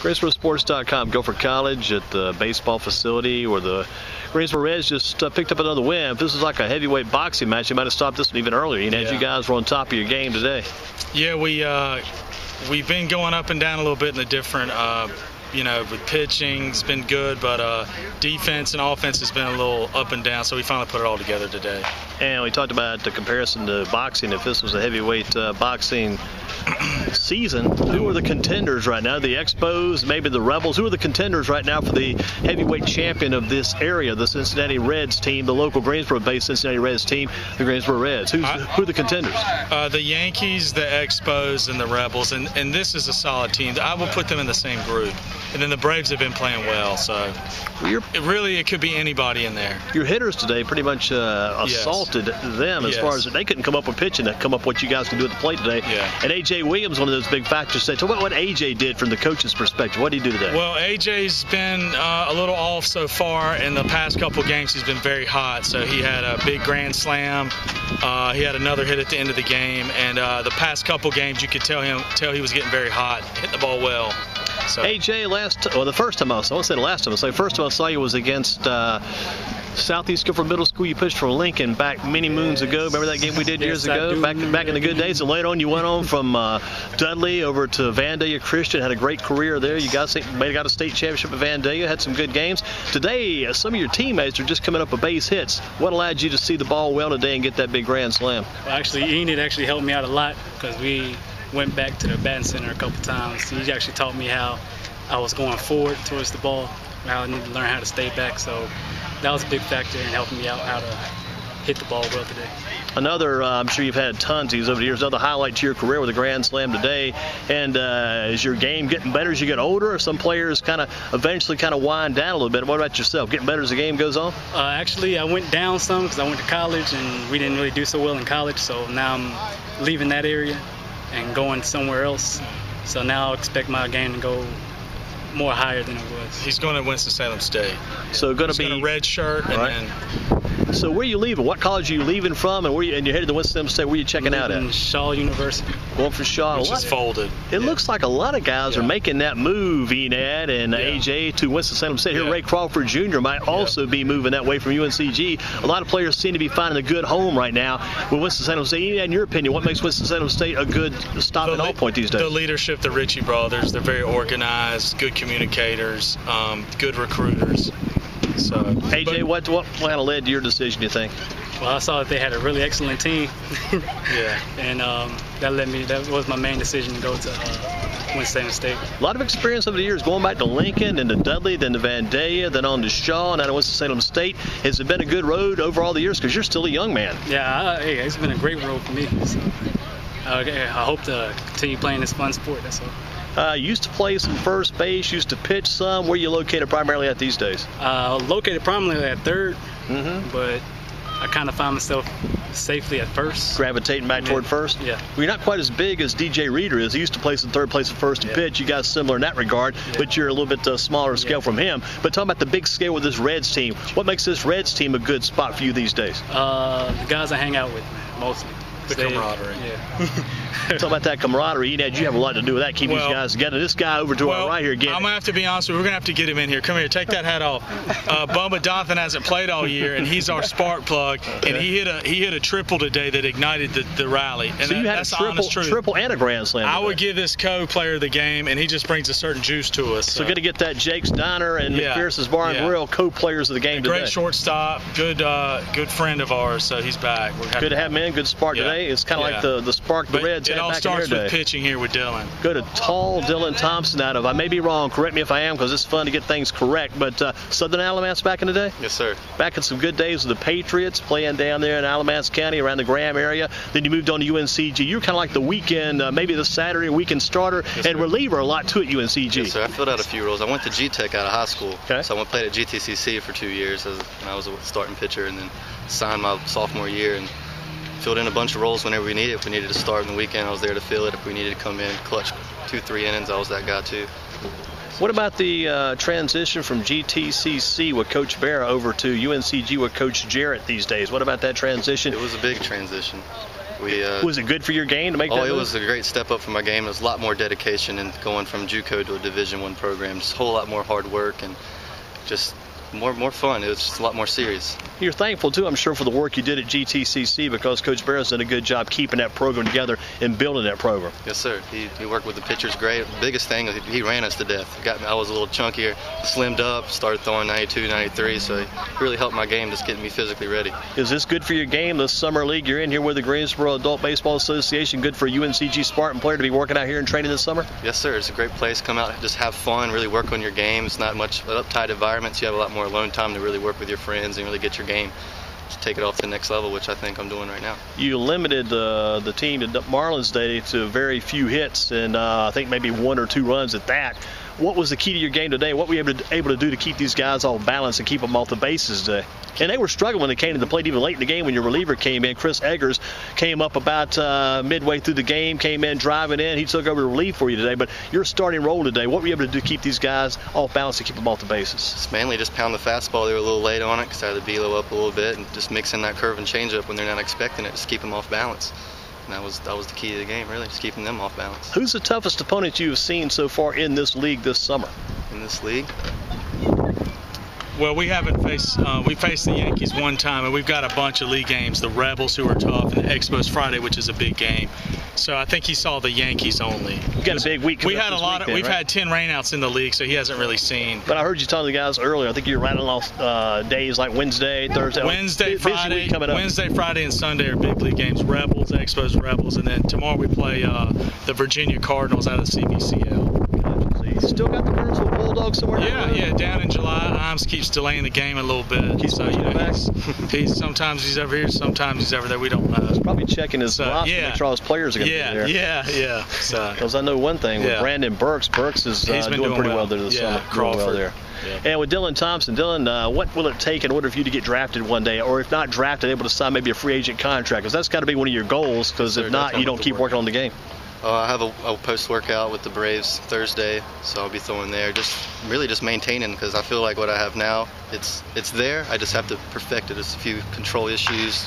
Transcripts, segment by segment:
GreensboroSports.com, Guilfrd College at the baseball facility where the Greensboro Reds just picked up another win. If this was like a heavyweight boxing match, you might have stopped this one even earlier. You guys were on top of your game today. Yeah, we've been going up and down a little bit in the different, with pitching's been good, but defense and offense has been a little up and down, so we finally put it all together today. And we talked about the comparison to boxing. If this was a heavyweight boxing season, who are the contenders right now? The Expos, maybe the Rebels. Who are the contenders right now for the heavyweight champion of this area? The Cincinnati Reds team, the local Greensboro-based Cincinnati Reds team, the Greensboro Reds. Who are the contenders? The Yankees, the Expos, and the Rebels. And this is a solid team. I will put them in the same group. And then the Braves have been playing well, so it could be anybody in there. Your hitters today pretty much assaulted them as far as they couldn't come up with pitching to come up what you guys can do at the plate today. Yeah. And A.J. Williams, one of those big factors. Talk about what A.J. did from the coach's perspective. What did he do today? Well, A.J.'s been a little off so far. In the past couple games, he's been very hot. So he had a big grand slam. He had another hit at the end of the game. And the past couple games, you could tell he was getting very hot, hitting the ball well. So. A.J. the first time I won't say the last time. First time I saw you was against Southeast Guilfrd Middle School. You pitched for Lincoln back many moons ago. Remember that game we did years ago? Back in the good days. And later on, you went on from Dudley over to Vandalia Christian. Had a great career there. You got a state championship at Vandalia. Had some good games. Today, some of your teammates are just coming up with base hits. What allowed you to see the ball well today and get that big grand slam? Well, actually, Enad actually helped me out a lot because we went back to the batting center a couple times. He actually taught me how I was going forward towards the ball, how I need to learn how to stay back. So that was a big factor in helping me out how to hit the ball well today. Another, I'm sure you've had tons of these over the years, another highlight to your career with a grand slam today. And is your game getting better as you get older, or some players eventually wind down a little bit? What about yourself? Getting better as the game goes on? Actually, I went down some because I went to college and we didn't really do so well in college. So now I'm leaving that area and going somewhere else. So now I expect my game to go more higher than it was. He's going to Winston-Salem State. So going to be a red shirt and then. So where are you leaving? What college are you leaving from? And you're headed to Winston-Salem State? Where are you checking out at? Shaw University. Going for Shaw. Which is folded. It looks like a lot of guys are making that move, Enad and AJ, to Winston-Salem State. Here, Ray Crawford Jr. might also be moving that way from UNCG. A lot of players seem to be finding a good home right now with Winston-Salem State. Enad, in your opinion, what makes Winston-Salem State a good stop at all point these days? The leadership, the Ritchie brothers, they're very organized, good communicators, good recruiters. So, AJ, what kind of led to your decision, do you think? Well, I saw that they had a really excellent team. And that was my main decision to go to Winston-Salem State. A lot of experience over the years, going back to Lincoln, then to Dudley, then to Vandalia, then on to Shaw, and now to Winston-Salem State. Has it been a good road over all the years? Because you're still a young man. Yeah, it's been a great road for me. So, I hope to continue playing this fun sport, that's all. Used to play some first base, used to pitch some. Where are you located primarily at these days? Located primarily at third, but I kind of find myself safely at first. Gravitating back toward first? Yeah. Well, you're not quite as big as DJ Reader is. He used to play in third place at first and pitch. You guys similar in that regard, but you're a little bit smaller scale from him. But talking about the big scale with this Reds team, what makes this Reds team a good spot for you these days? The guys I hang out with, mostly. The camaraderie. Talk about that camaraderie. Enad, you have a lot to do with that, keeping these guys together. This guy over to our right here again. I'm going to have to be honest with you. We're going to have to get him in here. Come here. Take that hat off. Bubba Donovan hasn't played all year, and he's our spark plug. And he hit a triple today that ignited the rally. And so you had a triple and a grand slam today. I would give this co-player of the game, and he just brings a certain juice to us. So good to get that Jake's Diner and McPherson's Bar and Grill co-players of the game today. Great shortstop. Good friend of ours, so he's back. Good to have him in. Good spark today. It's kind of like the spark the Reds had back in their day. It all starts with pitching here with Dylan. Good, a tall Dylan Thompson out of, I may be wrong, correct me if I am, because it's fun to get things correct, but Southern Alamance back in the day? Yes, sir. Back in some good days with the Patriots, playing down there in Alamance County around the Graham area. Then you moved on to UNCG. You were kind of like the weekend, maybe the Saturday weekend starter and reliever a lot too at UNCG. Yes, sir. I filled out a few roles. I went to G-Tech out of high school. So I went played at GTCC for 2 years, and I was a starting pitcher, and then signed my sophomore year and filled in a bunch of roles whenever we needed. If we needed to start in the weekend, I was there to fill it. If we needed to come in, clutch 2-3 innings, I was that guy too. What about the transition from GTCC with Coach Barra over to UNCG with Coach Jarrett these days? What about that transition? It was a big transition. Was it good for your game to make that move? It was a great step up for my game. It was a lot more dedication and going from JUCO to a Division I program. Just a whole lot more hard work and just more fun. It was just a lot more serious. You're thankful too, I'm sure, for the work you did at GTCC, because Coach Barrett's done a good job keeping that program together and building that program. Yes, sir. He worked with the pitchers great. The biggest thing is he ran us to death. I was a little chunkier, slimmed up, started throwing 92, 93, so he really helped my game, just getting me physically ready. Is this good for your game, the summer league you're in here with the Greensboro Adult Baseball Association? Good for a UNCG Spartan player to be working out here and training this summer? Yes, sir. It's a great place. Come out, just have fun, really work on your game. It's not much an uptight environment, so you have a lot more alone time to really work with your friends and really get your game to take it off to the next level, which I think I'm doing right now. You limited the team to Marlins Day to very few hits and I think maybe 1 or 2 runs at that. What was the key to your game today? What were you able to do to keep these guys off balance and keep them off the bases today? And they were struggling when they came to the plate even late in the game when your reliever came in. Chris Eggers came up about midway through the game, came in driving in. He took over the relief for you today. But your starting role today, what were you able to do to keep these guys off balance and keep them off the bases? It's mainly just pound the fastball. They were a little late on it because I had the velo up a little bit, and just mixing that curve and changeup when they're not expecting it, just keep them off balance. And that was the key to the game, really, just keeping them off balance. Who's the toughest opponent you've seen so far in this league this summer? In this league? Well, we haven't faced, we faced the Yankees one time, and we've got a bunch of league games, the Rebels, who are tough, and the Expos Friday, which is a big game. So I think he saw the Yankees only. You got a big week. We had we've had 10 rainouts in the league, so he hasn't really seen. But I heard you telling the guys earlier, I think you're rattling off days like Wednesday, Thursday. Wednesday, Friday, and Sunday are big league games. Rebels, Expos, Rebels, and then tomorrow we play the Virginia Cardinals out of the CBCL. You still got the Burnsville Bulldogs somewhere? Yeah, down in July. Imes keeps delaying the game a little bit. So he's sometimes he's over here, sometimes he's over there. We don't know. He's probably checking his roster to make sure all his players are going to be there. Yeah. Because I know one thing with Brandon Burks. Burks is doing pretty well there this summer. Crawford. There. Yeah. And with Dylan Thompson, what will it take in order for you to get drafted one day, or if not drafted, able to sign maybe a free agent contract? Because that's got to be one of your goals. Because if not, you don't keep working on the game. I have a post-workout with the Braves Thursday, so I'll be throwing there. Just maintaining, because I feel like what I have now, it's there. I just have to perfect it. There's a few control issues.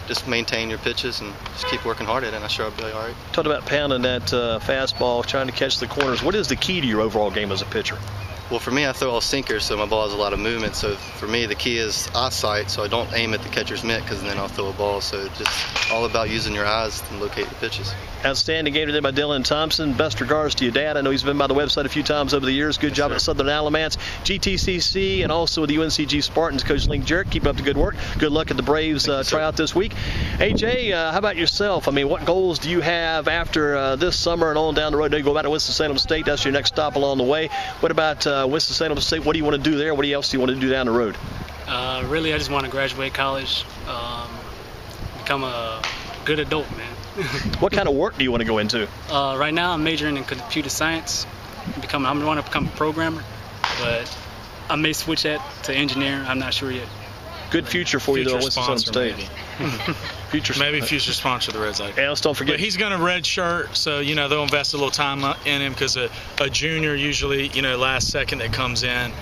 Just maintain your pitches and just keep working hard at it, and I'm sure I'll be all right. Talked about pounding that fastball, trying to catch the corners. What is the key to your overall game as a pitcher? Well, for me, I throw all sinkers, so my ball has a lot of movement. So for me, the key is eyesight, so I don't aim at the catcher's mitt, because then I'll throw a ball. So it's just all about using your eyes to locate the pitches. Outstanding game today by Dylan Thompson. Best regards to your dad. I know he's been by the website a few times over the years. Good job at Southern Alamance, GTCC, and also with the UNCG Spartans. Coach Link Jarrett, keep up the good work. Good luck at the Braves tryout this week. AJ, how about yourself? I mean, what goals do you have after this summer and on down the road? You go back to Winston-Salem State. That's your next stop along the way. What about Winston-Salem State? What do you want to do there? What else do you want to do down the road? Really, I just want to graduate college, become a good adult, man. What kind of work do you want to go into? Right now, I'm majoring in computer science. I want to become a programmer, but I may switch that to engineer. I'm not sure yet. Good future for you, though, at Winston-Salem State. Maybe future sponsor of the Red Sox. And let's don't forget. But he's going to red shirt, so they'll invest a little time in him, because a junior usually, last second that comes in,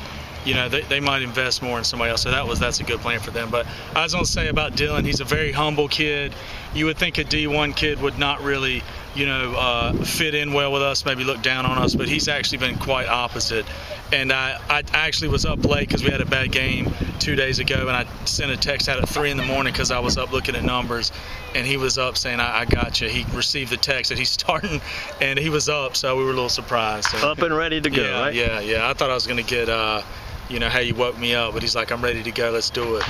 they might invest more in somebody else. So that's a good plan for them. But I was going to say about Dylan, he's a very humble kid. You would think a D1 kid would not really, fit in well with us, maybe look down on us, but he's actually been quite opposite. And I actually was up late because we had a bad game 2 days ago, and I sent a text out at 3 in the morning because I was up looking at numbers, and he was up saying, I got you. He received the text that he's starting, and he was up, so we were a little surprised. So, up and ready to go, right? Yeah. I thought I was going to get, how you woke me up, but he's like, I'm ready to go. Let's do it.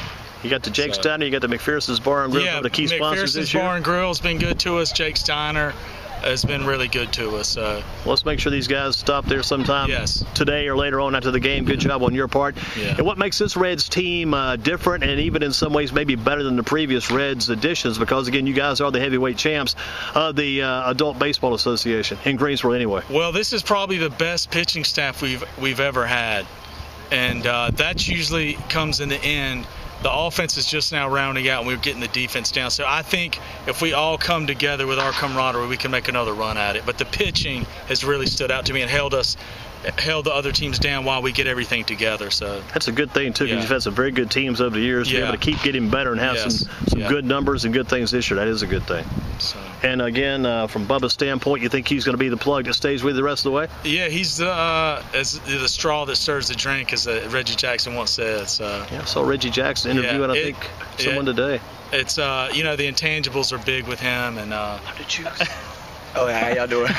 You got the Jake Steiner, you got the McPherson's Bar and Grill, the key sponsors this year. McPherson's Bar and Grill has been good to us. Jake Steiner has been really good to us. Let's make sure these guys stop there sometime today or later on after the game. Good job on your part. Yeah. And what makes this Reds team different, and even in some ways maybe better than the previous Reds editions, because, again, you guys are the heavyweight champs of the Adult Baseball Association, in Greensboro anyway. Well, this is probably the best pitching staff we've ever had. And that usually comes in the end. The offense is just now rounding out, and we're getting the defense down. So I think if we all come together with our camaraderie, we can make another run at it. But the pitching has really stood out to me and held us held the other teams down while we get everything together. So that's a good thing too, because you've had some very good teams over the years. To be able to keep getting better and have some good numbers and good things this year. That is a good thing. So. And again, from Bubba's standpoint, you think he's going to be the plug that stays with you the rest of the way? Yeah, he's as the straw that stirs the drink, as Reggie Jackson once said. So. Yeah, I saw Reggie Jackson interviewing I think someone today. It's the intangibles are big with him, and Oh, yeah, how y'all doing?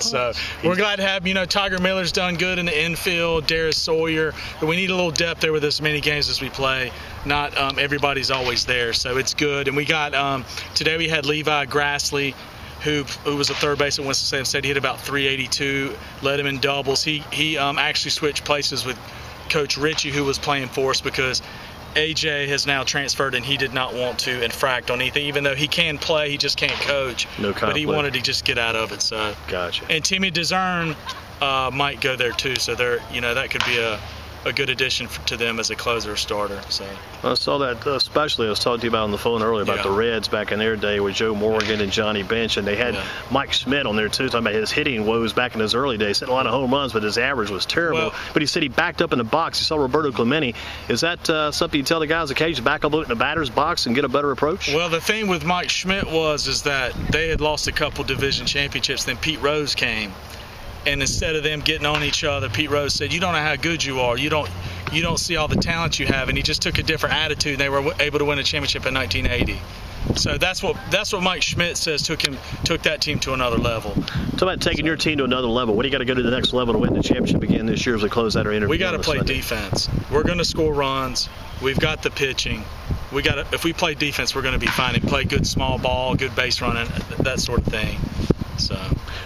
So we're glad to have, Tiger Miller's done good in the infield, Darius Sawyer, but we need a little depth there with as many games as we play. Not everybody's always there, so it's good. And we got, today we had Levi Grassley, who was a third base at Winston-Salem State. He hit about 382, led him in doubles. He actually switched places with Coach Ritchie, who was playing for us, because AJ has now transferred and he did not want to infract on anything, even though he can play, he just can't coach. No conflict. But he wanted to just get out of it. So gotcha. And Timmy DeZern might go there too, so that could be a good addition to them as a closer or starter. So I saw that, especially I was talking to you about on the phone earlier about the Reds back in their day with Joe Morgan and Johnny Bench, and they had Mike Schmidt on there too, talking about his hitting woes back in his early days. Hitting a lot of home runs, but his average was terrible. But he said he backed up in the box. He saw Roberto Clemente. Is that something you tell the guys occasionally, back up in the batter's box and get a better approach? Well, the thing with Mike Schmidt is that they had lost a couple division championships. Then Pete Rose came. And instead of them getting on each other, Pete Rose said, "You don't know how good you are. You don't see all the talent you have." And he just took a different attitude. And they were able to win a championship in 1980. So that's what Mike Schmidt says took that team to another level. Talk about taking your team to another level. What do you got to go to the next level to win the championship again this year as we close out our interview? We got to play defense. We're going to score runs. We've got the pitching. If we play defense, we're going to be fine and play good small ball, good base running, that sort of thing. So.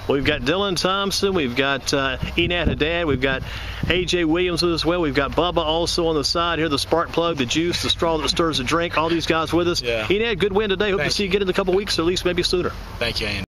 Well, we've got Dylan Thompson, we've got Enad Hadad, we've got A.J. Williams with us as well. We've got Bubba also on the side here, the spark plug, the juice, the straw that stirs the drink. All these guys with us. Yeah. Enad, good win today. Hope to see you again in a couple weeks, or at least maybe sooner. Thank you, Andy.